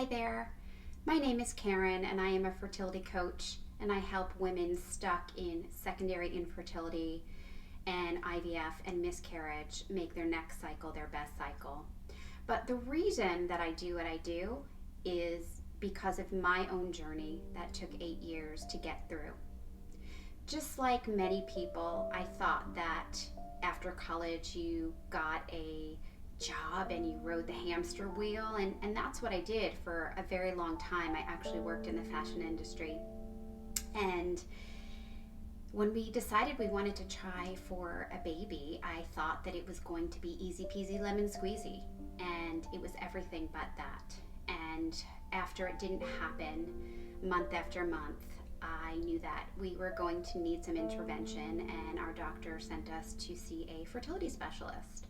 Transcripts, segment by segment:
Hi there. My name is Caryn and I am a fertility coach and I help women stuck in secondary infertility and IVF and miscarriage make their next cycle their best cycle. But the reason that I do what I do is because of my own journey that took 8 years to get through. Just like many people, I thought that after college you got a job and you rode the hamster wheel, and that's what I did for a very long time. I actually worked in the fashion industry. And when we decided we wanted to try for a baby, I thought that it was going to be easy peasy lemon squeezy, and it was everything but that. And after it didn't happen, month after month, I knew that we were going to need some intervention, and our doctor sent us to see a fertility specialist.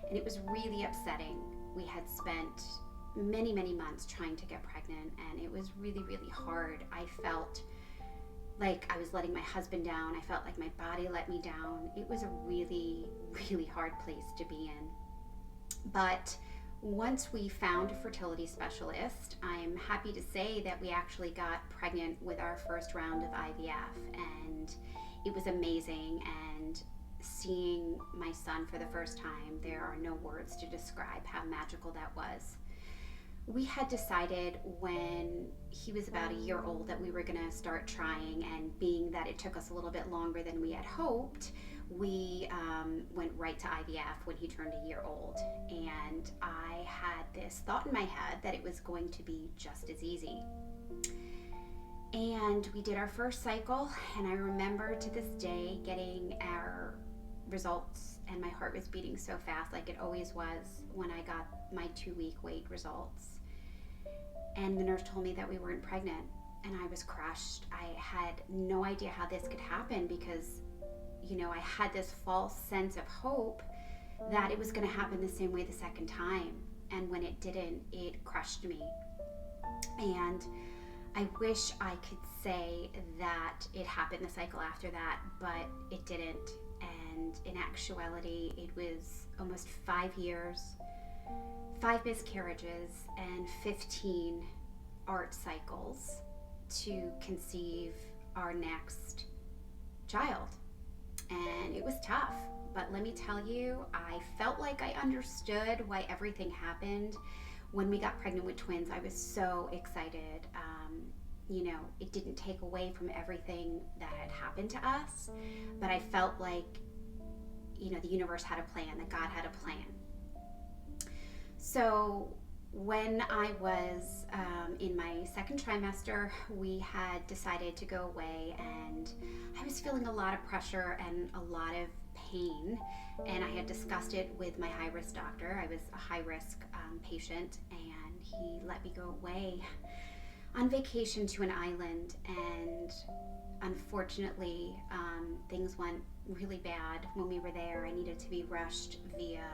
And it was really upsetting. We had spent many, many months trying to get pregnant, and it was really, really hard. I felt like I was letting my husband down. I felt like my body let me down. It was a really, really hard place to be in. But once we found a fertility specialist, I'm happy to say that we actually got pregnant with our first round of IVF, and it was amazing. And seeing my son for the first time, there are no words to describe how magical that was. We had decided when he was about a year old that we were going to start trying, and being that it took us a little bit longer than we had hoped, we went right to IVF when he turned a year old. And I had this thought in my head that it was going to be just as easy. And we did our first cycle, and I remember to this day getting our results, and my heart was beating so fast, like it always was when I got my 2-week weight results. And the nurse told me that we weren't pregnant, and I was crushed. I had no idea how this could happen because, I had this false sense of hope that it was going to happen the same way the second time. And when it didn't, it crushed me. And I wish I could say that it happened the cycle after that, but it didn't. And in actuality, it was almost 5 years, 5 miscarriages, and 15 ART cycles to conceive our next child. And it was tough, but let me tell you, I felt like I understood why everything happened. When we got pregnant with twins, I was so excited. It didn't take away from everything that had happened to us, but I felt like, the universe had a plan, that God had a plan. So when I was in my second trimester, we had decided to go away, and I was feeling a lot of pressure and a lot of pain, and I had discussed it with my high-risk doctor. I was a high-risk patient, and he let me go away on vacation to an island, and unfortunately things went really bad when we were there. I needed to be rushed via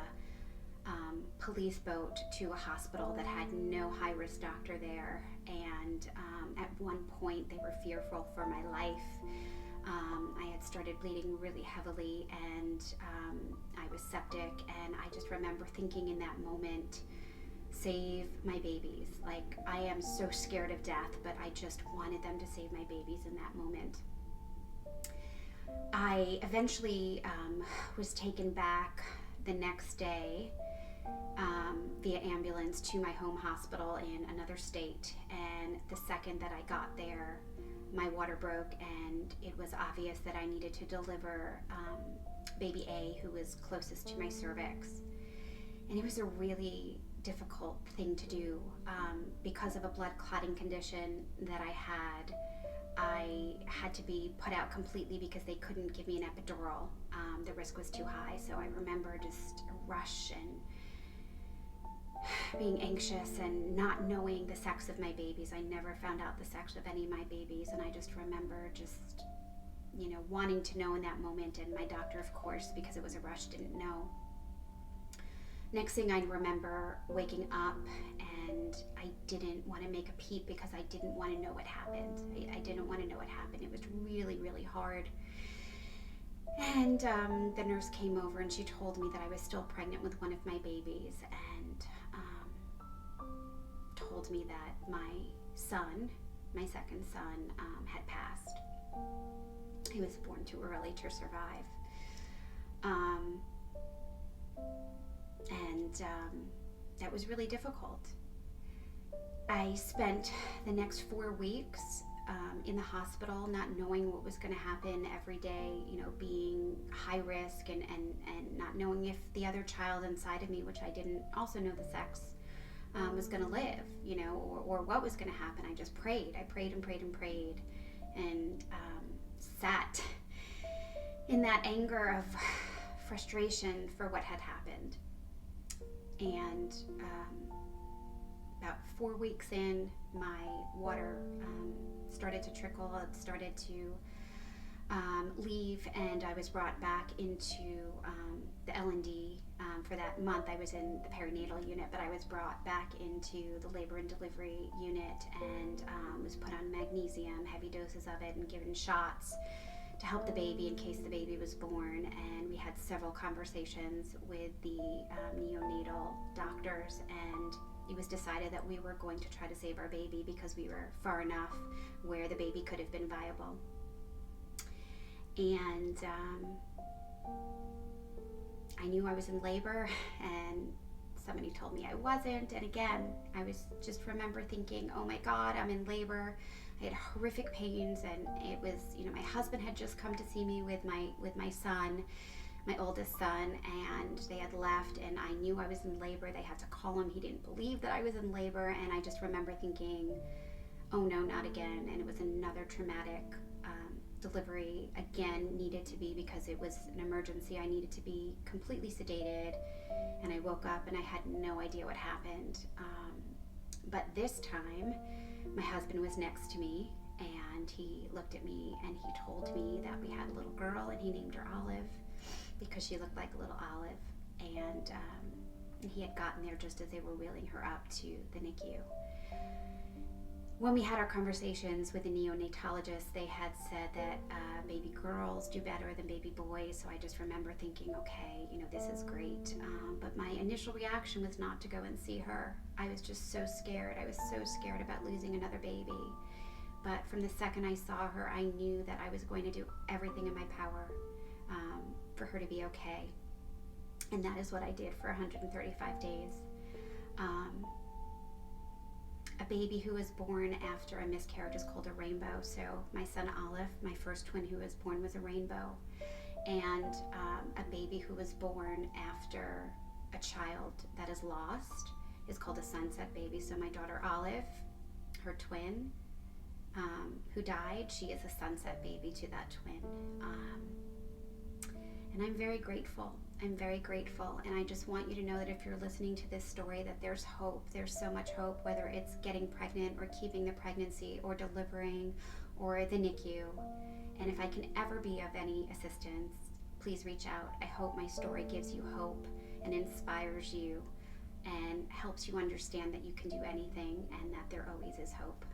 police boat to a hospital that had no high-risk doctor there, and at one point they were fearful for my life. I had started bleeding really heavily, and I was septic, and I just remember thinking in that moment, save my babies. Like, I am so scared of death, but I just wanted them to save my babies in that moment. I eventually was taken back the next day via ambulance to my home hospital in another state, and the second that I got there, my water broke, and it was obvious that I needed to deliver baby A, who was closest to my cervix. And it was a really difficult thing to do because of a blood clotting condition that I had. I had to be put out completely because they couldn't give me an epidural. The risk was too high. So I remember just a rush and being anxious and not knowing the sex of my babies. I never found out the sex of any of my babies, and I just remember just, wanting to know in that moment, and my doctor, of course, because it was a rush, didn't know. Next thing I remember waking up, and I didn't want to make a peep because I didn't want to know what happened. I didn't want to know what happened. It was really, really hard. And the nurse came over and she told me that I was still pregnant with one of my babies, and told me that my son, my second son, had passed. He was born too early to survive. That was really difficult. I spent the next 4 weeks in the hospital, not knowing what was going to happen every day, being high risk and not knowing if the other child inside of me, which I didn't also know the sex, was going to live, or what was going to happen. I just prayed. I prayed and prayed and prayed and sat in that anger of frustration for what had happened. And about 4 weeks in, my water started to trickle. It started to leave, and I was brought back into the L&D. For that month, I was in the perinatal unit, but I was brought back into the labor and delivery unit and was put on magnesium, heavy doses of it, and given shots to help the baby in case the baby was born. And we had several conversations with the neonatal doctors, and it was decided that we were going to try to save our baby because we were far enough where the baby could have been viable. And I knew I was in labor, and somebody told me I wasn't. And again, I was just remember thinking, oh my God, I'm in labor. I had horrific pains, and it was, my husband had just come to see me with my son, my oldest son, and they had left, and I knew I was in labor. They had to call him. He didn't believe that I was in labor, and I just remember thinking, oh no, not again. And it was another traumatic delivery, again, needed to be, because it was an emergency. I needed to be completely sedated, and I woke up and I had no idea what happened. But this time, my husband was next to me, and he looked at me and he told me that we had a little girl, and he named her Olive because she looked like a little olive. And he had gotten there just as they were wheeling her up to the NICU. When we had our conversations with the neonatologist, they had said that baby girls do better than baby boys. So I just remember thinking, okay, this is great. But my initial reaction was not to go and see her. I was just so scared. I was so scared about losing another baby. But from the second I saw her, I knew that I was going to do everything in my power for her to be okay. And that is what I did for 135 days. A baby who was born after a miscarriage is called a rainbow. So my son Olive, my first twin who was born, was a rainbow. And a baby who was born after a child that is lost is called a sunset baby. So my daughter Olive, her twin, who died, she is a sunset baby to that twin. And I'm very grateful. I'm very grateful, and I just want you to know that if you're listening to this story, that there's hope. There's so much hope, whether it's getting pregnant or keeping the pregnancy or delivering or the NICU. And if I can ever be of any assistance, please reach out. I hope my story gives you hope and inspires you and helps you understand that you can do anything and that there always is hope.